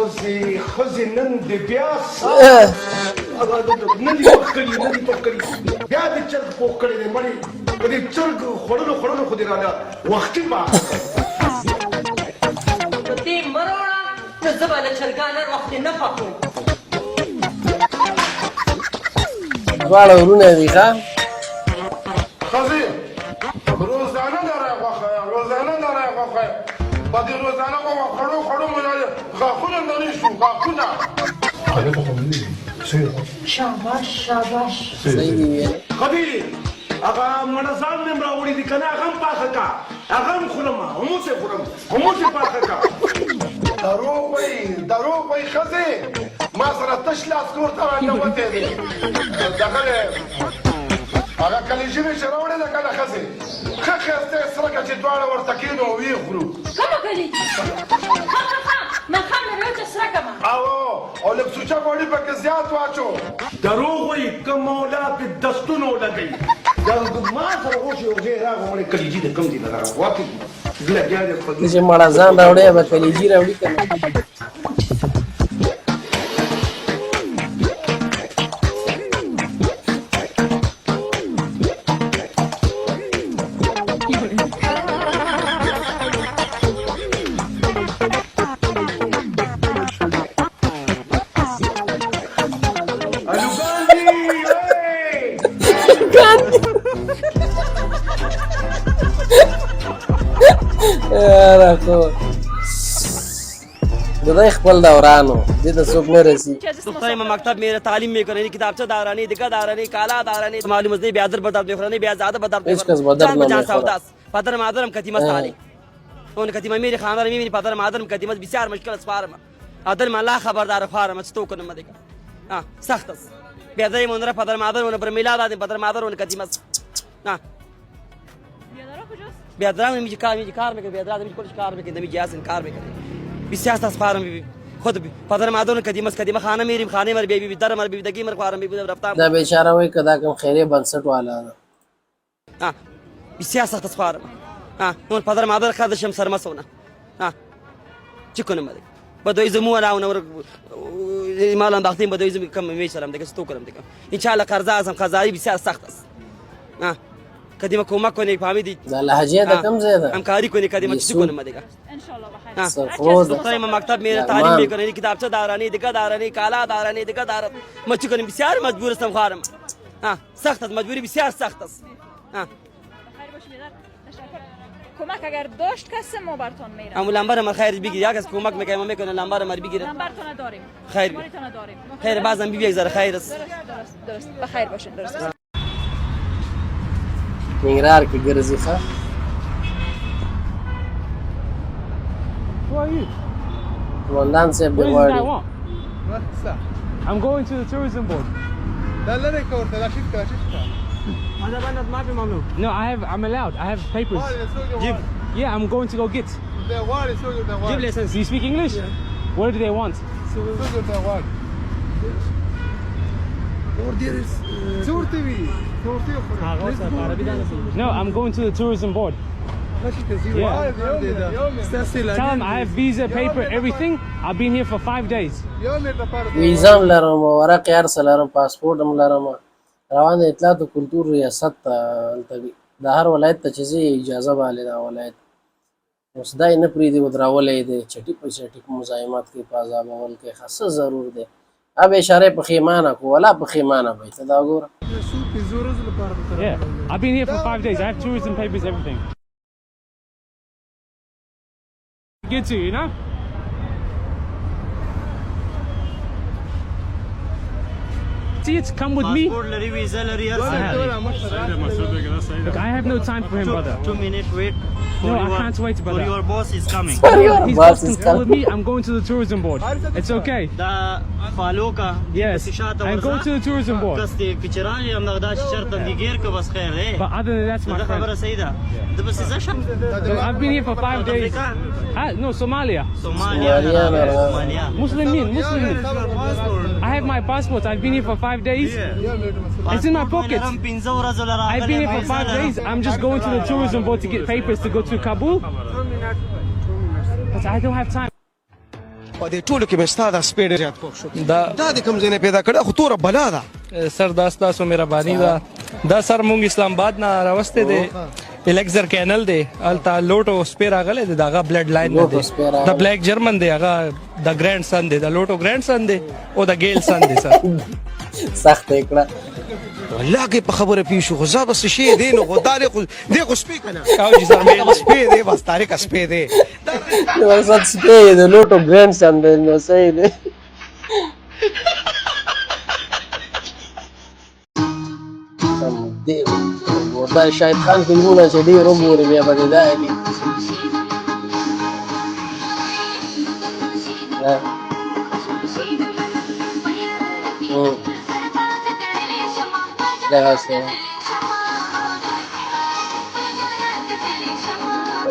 خزي نن د بیا نه دي پخکړي بیا د چرګ پخکړي دی مړي په دې چرګ خوړلو خو دې راځه وختي ما دې مروړه ته زباله چرګانه وخت نه پخو دواړه ورونه دي ښه خزي روزانه داره غوښه په دې روزانه خړو مې غاښونه لري شو غاښونه شاباش صحیح دی ویل خدي هغه منظم نیم راوړي دي کنه هغه پاخه کا هغه خورم هموسه پاخه کا دروغ وای خزي ما سره تش لاس کور ته راځوته دي دغه هغه کلیجې چې راوړي ده کنه خزي خسته سره چې دواړه ورته کېنو وی خورو کومه کلیجې ما خامل راځه سره کما او لبسوچا غوړي پکې زیات واچو دروغ وای کوم اولاد دستونو لګي دا ما سره اوسې او زه راغوم کلیجې د کم دي نه واقعي ګلګیا په چې مړه ځان راوړي به کلیجی راوړي کنه راکو دای خپل دورانو دې ته څوک نه رسی دوستای ما مکتب میرے تعلیم میں کرنے کتابچہ دارانی دگا دارانی کالا دارانی معلومات دی بیادر بدر بخرانی بیازاده بدر هیڅ کس بدر نه سوداس پدر مادرم کتیمه سالی اون کتیمه میری خاندار میری پدر مادرم کتیمه بسیار مشکل اسفارم ادر مالا خبردار فارم استو کنم مدگا سخت است بیادر مونره پدر مادر اون پر میلاد ادم پدر مادر اون کتیمه بیادرام میگه کار میکنه بیادرام میگه کلش کار میکنه میگه یاسین کار میکنه بسیار اسفارم خود پدر مادر کدیمه خانه میریم خانه مر بیبی در مر بیبی دگی مر خوارم بیبی رفتم دا بیچاره وای کدا کوم خیره بنسټ والا بسیار سخت اسفارم اون پدر مادر خدشم سرمسونه چیکنم مده بدوی زمو انا اون مالان باختیم بدوی زمو کم میشرم دیگه استو کنم دیگه ان شاء الله قرض اعظم خزاری بسیار سخت است کدیمه کمک کنی فهمیدی دا لهجه دا کم زیاده همکاری کنی کدیمه چی کنم مده ان شاء الله بخیر سرفروز دوستای ما مکتب میره تعلیم میکنه کتابچه دارانی دگا دارانی کالا دارانی دگا دار ما چی کنیم بسیار مجبور هستم خارم سخت است مجبوری بسیار سخت است بخیر باش میدار تشکر کمک اگر داشت کس ما براتون میرم اما لمبر ما خیر بگیر یا کس کمک میکنه لمبر ما بگیره لمبرتون داریم خیر داریم خیر بعضا بی ذره خیر است درست بخیر باشین درست ننګرهار کې ګرځي ښه Who are you? قومندان صاحب دی What is it I غواړي want? I'm going to the tourism board. No, I'm allowed. I have papers. Yeah, I'm going to go get. Give license. Do you speak English? What do they want? No, I'm going to the tourism board. Tell them I have visa, paper, everything. I've been here for 5 days. ویزا هم لرم ورق هر څه لرم پاسپورټ هم لرم روان د اطلاعات او کلتور ریاست ته هلته د هر ولایت ته چې ځې اجازه باندې دا ولایت اوس دا یې نه پرېږدي ودراولی دی چټي په چټي مزاحمت کوي په عذابول کې ښه څه ضرور دی اب اشاره پښیمانه کو ولا پښیمانه وای ته دا ګوره Yeah, I've been here for 5 days. I have tourism papers, everything. Get to you know. See, it's come with me. Passport lari visa lari Look, I have no time for him, brother. 2 minutes wait. No, I can't wait, brother. Your boss is coming. He's Boss asking is to come with coming. me. I'm going to the tourism board. It's okay. Da follow ka. Yes, I'm going to the tourism board. Kasti pichirani am nagda shart digir ka bas khair hai. But other than that, my Da khabara friend. sahi da. Da bas isa sham. Look, I've been here for 5 days. No, Somalia. Somalia. Muslimin. I have my passport. I've been here for 5 days. It's in my pocket. I've been here for 5 days. I'm just going to the tourism board to get papers to go to Kabul. But I don't have time. په دې ټولو کې مې ستا دا سپی ډېر زیات خوښ شو دا د کوم ځای نه پیدا کړه خو توره بلا ده سر دا ستاسو مهرباني ده دا سر مونږ اسلام آباد نه راوستی دی الکزر کینل دی هلته لوټو سپی راغلی دی د هغه بلډ لاین نه دی د بلیک جرمن دی هغه د ګرینډ سن دی د لوټو ګرینډ سن دی او د ګیل سن دی سر سخت یې کړه والله کې په خبره پوه شو خو زه بس شی دی نو خو دا دی خو سپی که نه او جي سر میل سپی دی بس تاریخ سپی دی مقصد سپی د لوټو ګرینډ سن دی نو صحیح دی دی دا شاهد خان فلمونه چې ډېر وګورې بیا به دې دا دي دغسې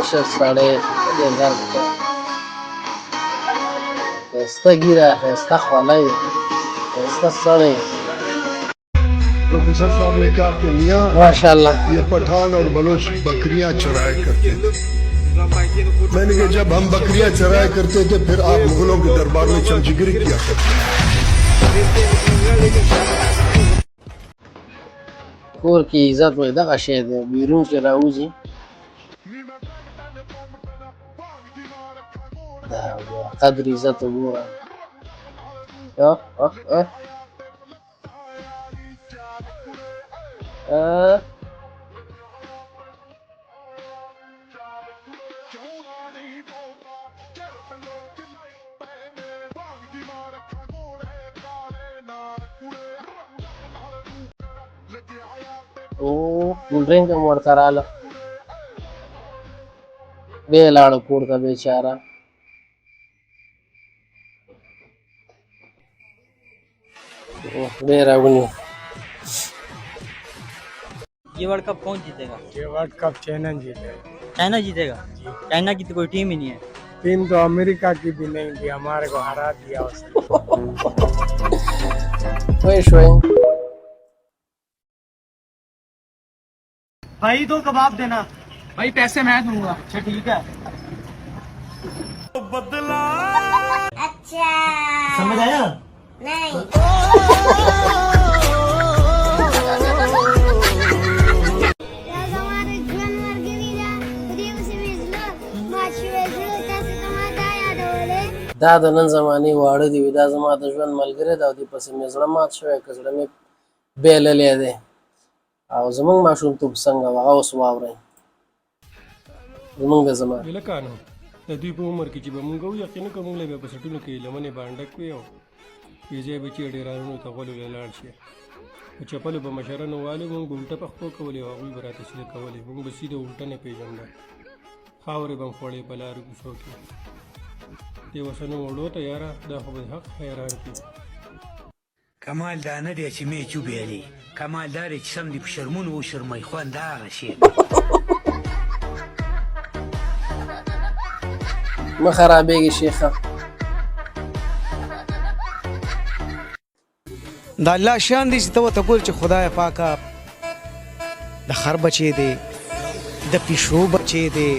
ښه سړی ډېر ځان ښایسته ږیره ښایسته خولۍ ښایسته سړی प्रोफेसर साहब ने कहा कि मियाँ माशाल्लाह ये पठान और बलोच बकरियां चराया करते थे मैंने कहा जब हम बकरियां चराया करते थे फिर आप मुगलों के दरबार में चमचगिरी किया करते کور کې عزت وای دغه شی دی بیرون چې راوځي دا قدر عزت وګوره کول ډرینک هم ورته راله بیا یې لاړه کور ته بېچاره بیا راونیو ये वर्ल्ड कप कौन जीतेगा? ये वर्ल्ड कप चाइना जीतेगा। चाइना जीतेगा? चाइना की तो कोई टीम ही नहीं है। टीम तो अमेरिका की भी नहीं थी, हमारे को हरा दिया उसने। भाई दो कबाब देना। भाई पैसे मैं दूंगा। अच्छा ठीक है। बदला अच्छा समझ आया? नहीं دا د نن زمانې واړه دي دا زما د ژوند ملګری دی او دې پسې مې زړه مات شوی که زړه مې بیللی دی او زموږ ماشومتوب څنګه و هغه اوس واورئ زموږ د زمانې هلکانو د دوی په عمر کې چې به مونږ یقین کوو مونږ له به په سټونو کې لمنې باندې ډک وي او بې ځایه به چې ډېرانو ته غولو له لاړ شي په چپلو به مشرانو والو مونږ به الټه پخپو کولې او هغوی به راته سیده کولې مونږ به سیده الټه نه پېژانده خاورې به م خوړې په لارو کوڅو کې دې وسنو وړو ته یاره دا خو به حق حیران کړي کمال دا نه دی چې میچ وبیلي کمال دا دی چې سم دې په شرمونو وشرمئ خوند هغه شی مه خرابېږي شیخه دا الله شان دي چې ته ورته ګورې چې خدای پاکه د خر بچی دی د پیشو بچی دی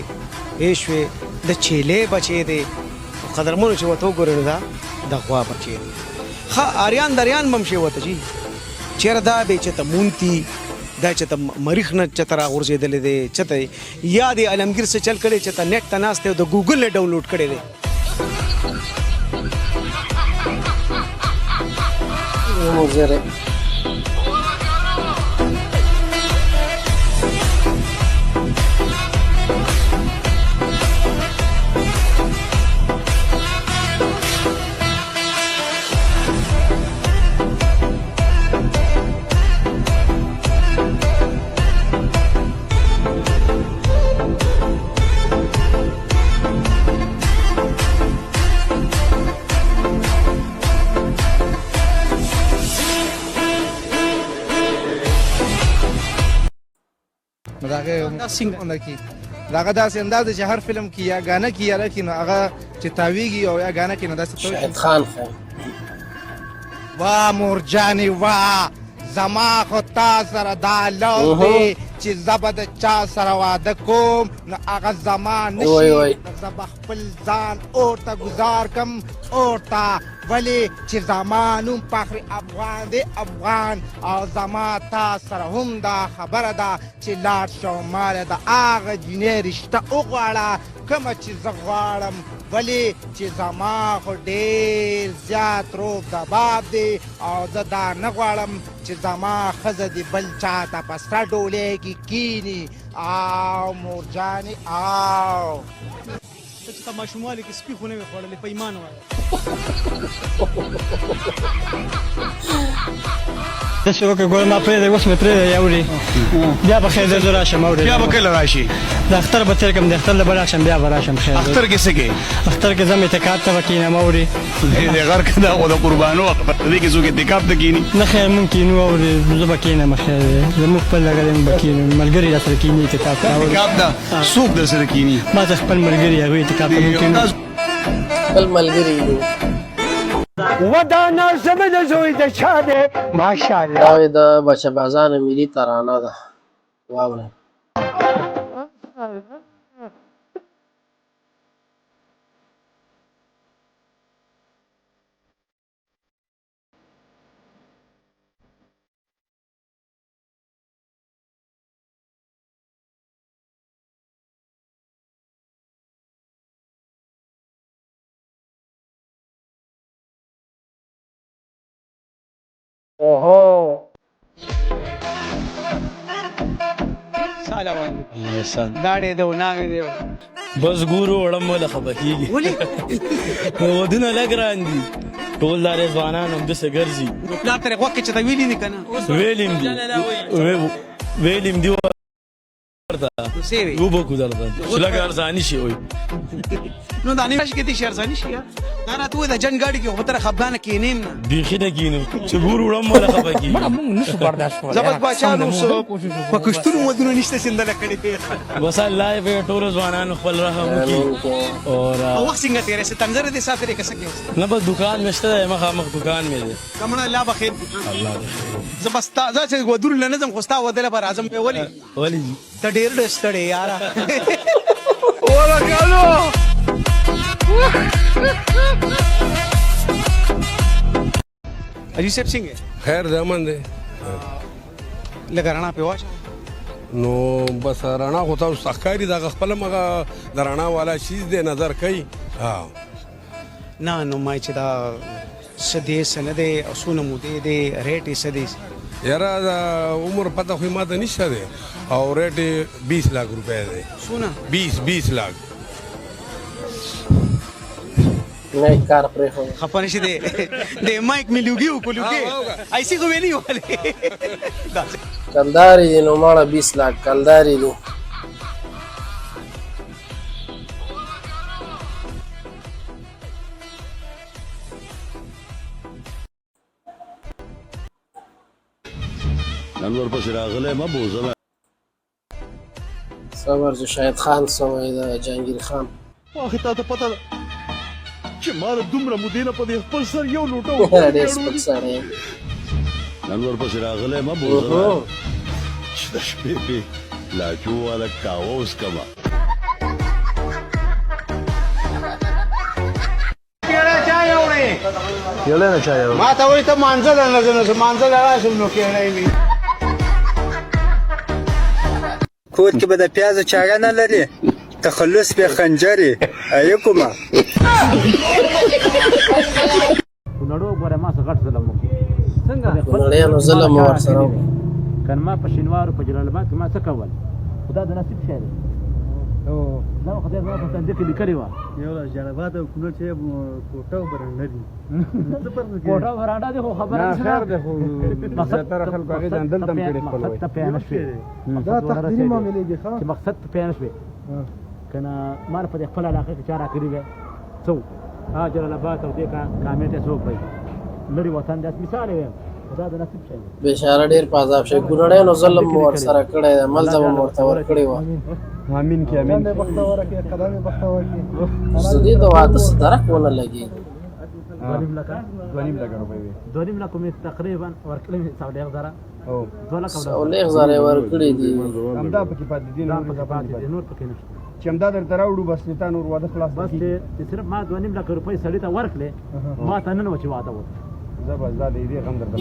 پوه شوې د چیلې بچی دی قدرمنو چې ورته وګورې نو دا د غوا بچی دی ښه اریان دریان به هم شی ورته جي چېرې دا به چې ته مونتي دا چې ته مریخ نه چې ته راغورځېدلی دی چې ته یا د علمګیر څه چل کړی چې ته نیټ ته ناست دی او د ګوګل نه ډاونلوډ کړی دی مزره داغه داسې انداز چې هر فلم کې یا غانه کې یا لکه نو هغه چې تاویږي او یا غانه کې نو داسې شاهد خان خو وا مورجاني وا زما خو تا سره دا لو دی چې زبد چا سره واده کوم نو هغه زما وای وای. نشي نو زه به خپل ځان اورته گزار کم اورته ولې چې زما نوم فخر افغان دی افغان او زما تا سره هم دا خبره ده چې لاړ شو ماله د هغه جینۍ رشته وغواړه کومه چې زه غواړم ولې چې زما خو ډېر زیات روب دباب دی او زه دا نه غواړم چې زما ښځه د بل چا ته په سره ډولۍ کې کیني او مورجانې او ته چې تا ماشوموالي کې سپي خو نه وې خوړلې په ایمان وایه داسې وکړه ګوره ما پرېږدی اوس مې پرېږدی یاوري بیا به خیر دی زه راشم اورې بیا به کله راشي د اختر به تېر کړم د اختر له به راشم بیا به راشم خیر دی اختر کې څه کې اختر کې ځم اعتکاف ته به کښېنم اورې د غر که دا خو د قربانو وخت په دې کې څوک اعتکاف ته کښېني نه خیر مونږ کښېنو اورې زه به کښېنم خیر دی زموږ خپل لګلی مونږ به کښېنو ملګري را سره کښېني اعتکاف ته اورې اعتکاف ته څوک در سره کښېني ما ته خپل ملګري هغوی اعتکاف ته مونږ کښېنو خپل ملګري دي ودانا زمن زوی د چا دی ماشاءالله دا وې د بچه بازانو ملي ترانه ده واورئ. سلام علیکم دا ډېر دی ناغې دی بس ګورو وړم ولا خبر کیږي ودونه لګران دي ټول دار ځوانان هم دسه ګرځي پلار ترې غوږ کې چې ته ویلي دي که نه ویلیم دی ورته وبو کو درته چې لګ ارزاني شي وي نو دا نه شي کې دي شي ارزاني شي دا راته وایي د جنګ ګاډي کې خو تر خفګانه کښېنیم نه بیخي نه کینو چې ګورو وړم ولا خبر کیږي زبد باچا نو په کشتونو ودونو نشته سندله کړې بس الله په ټول ځوانان خپل رحم وکي اور او وخت څنګه تیرې څه تنظر دې ساتره کې څه کې نه بس دکان مشته مخ دکان مې ده کمنه الله بخیر الله زبستا چې ودونو لنظم خوستا ودله پر اعظم په ولي ته ډېر ډستړې یاره ولا کالو اجي صاحب څنګه خیر د امن دی لږ رڼا پې واچوه نو بس رڼا خو تاسو ښکاري دغه خپله مغه د رڼا والا چیز دی نظر کوي نه نو ما چې دا څه دی څه نه دی او څونه مودې دی ریټ یې څه دی یاره د عمر پته خو یې ماته نشته دی او ریټ یې 20 लाख روپۍ دی څونه 20 लाख نه کار پرې خو خفه نشي دی د مایک مې لوګي وکړو لوګي ایسي خو ویلي والے کلداري دي نو ماړه 20 लाख کلداري دي نن ورپسې راغلی مه بوزه صبر جو شاهد خان سوی د جهانگیر خان واخې تا ته پته ده چې ما له دومره مودې نه په دې خپل سر یو لوټه ډېر سپک سړی نن ورپسې راغلی مه بوزه چې د شپې پې لاچو والا کاوه وسکمه کېړی نه چا یو ما ته وایي ته مانځله نه ځه نو مانځله راشم نو کېړی وي کور کې به د پیازو چاره نه لري تخلص پې خنجرې ایکومه کونړو ګوره ما څه غټ ظلم وکړو څنګه کونړیانو ظلم ورسره وکړو که ما په شینوارو په جلال آباد کې ما څه کول خو دا د نصیب شی دی دا خدای زما په تندي کې لیکلې وه یو جلال آباد او کونړ چې کوټه او برنډه دي کوټه او برنډه دي خو خبره نشته خیر دی خو زیاتره خلکو هغې ځان دلته هم کړي خپل مقصد ته پوه نه شوې دا تقدیري معاملې دي چې مقصد ته پوه نه شوې که نه ما په دې خپل علاقې کې چا راکړي وی څه جلال آباد او دې کامل ته څوک وایي لرې وطن داسې مثال یې ویم دا د نصیب شی بېچاره ډېر په عذاب شوی کونړیانو ظلم مو ورسره کړی دی ملته به مو ورته ورکړې وه امین کې امین بختوره کې قدم بختوره کې زه دې د واده څه درک ونه لګېږي 2.5 لکه روپۍ وي 2.5 لکه مې تقریبا ورکړې مې 1.5 زره څلوېښت زره یې ورکړي دي. همدا پکې پاتې دي نور پکې نشته چې همدا درته راوړو بس تا نور واده خلاص بس چې صرف ما 2.5 لک روپۍ سړي ته ورکړې ما ته نن و چې واده وکړو زه بس دا د دې غم درته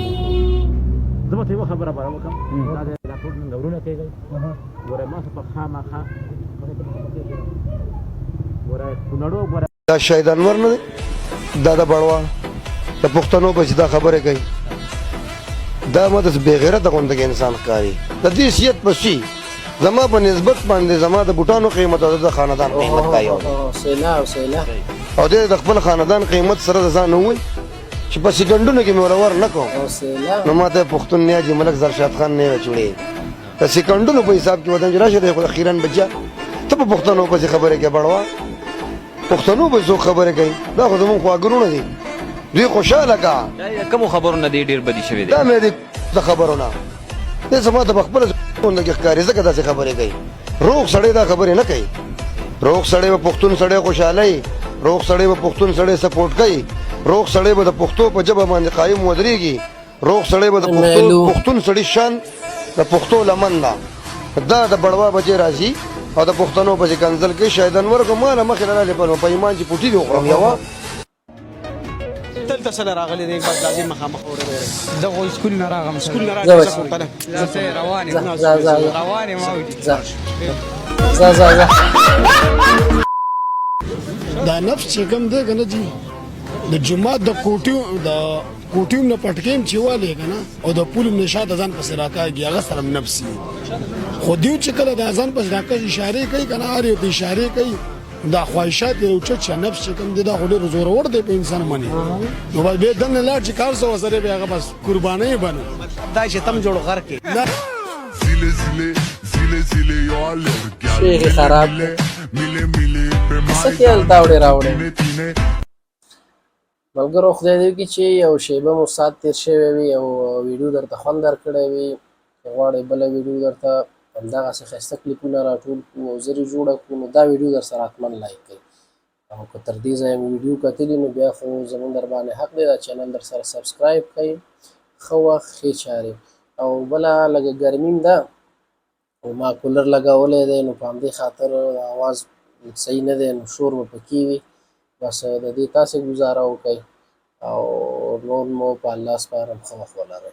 زه به ته یوه خبره بره وکړم دا د راپورټ نن غورونه کېږي ګوره ما څه په خامخا ګوره کونړو ګوره دا شهید انور نه دی دا د بړوا د پښتنو په چې دا خبرې کوي دا ما داسې بېغیرته غونډه کې انسان ښکاري د دې حیثیت په شي زما په نسبت باندې زما د بوټانو قیمت او د خاندان قیمت دا یو او دې د خپل خاندان قیمت سره د ځان ووایي چې په سیکنډونو کې مې ورور نه کوم نو ما ته پښتون نیاجي ملک زرشاد خان نه چوړې د سیکنډونو په حساب کې ودان چې راشه د اخیرا بچا ته په پښتنو پسې خبرې کې بړوا پښتنو به څوک خبرې کوي دا خو زموږ خواږرونه دي دوی خوشحاله کا کومو خبرونه دي ډېر بدې شوي دي دا مې د خبرونه دې زما ته په خپله غونډه کې ښکاري ځکه داسې خبرې کوي روغ سړی دا خبرې نه کوي روغ سړی به پښتون سړی خوشحالوي روغ سړی به پښتون سړی سپورټ کوي روغ سړی به د پښتو په ژبه باندې قایم ودرېږي روغ سړی به د پښتون سړي شان د پښتو لمن ده دا د بړوا بچې راځي او د پښتنو پسې کنځل کوي شهید انور کو ماله مخې راغلی په ایمان چې پوټي دې وخورم یوه دلته سره راغلی دی بس لازم مخامخ اورېدی زه خو سکول نه راغم سکول نه راځم زه روان یم روان یم دا نفس چې کوم دی که نه دي د جومات د کوټیوم نه پټکیم چې والې که نه او د پولم نه شاته ځان پسې راکاږي هغه سره نفس وي خو دیو چې کله د ځان پسې راکاږي اشارې کوي که نه هر یو ته اشارې کوي دا خواهشات یې اوچت شه نفس چې کوم دی دا خو ډېر زورور دی په انسان باندې نو بس بیا دننه لاړ چې کار څه ورسره بیا هغه بس قربانۍ بنه دا چې تم جوړ غر کې شیخ خراب څه خیال تا وړې راوړې ملګرو خدای دې وکړي چې یو شیبه مو ساعت تېر شوی وي او ویډیو درته خوند درکړی وي که غواړئ بله ویډیو درته همدغسې ښایسته کلیپونه راټول کړو او زر یې جوړه کړو نو دا ویډیو در سره حتما لایک کړئ او که تر دې ځایه مې ویډیو کتلي نو بیا خو زموږ در باندې حق دی دا چینل در سره سبسکرایب کړئ ښه وخت ښې چارې او بله لږه ګرمي ده او ما کولر لګولی دی نو په همدې خاطر اواز صحیح نه دی نو شور به پکې وي بس د دې تاسې ګزاره وکړئ او نور مو په الله سپارم ښه وخت ولرئ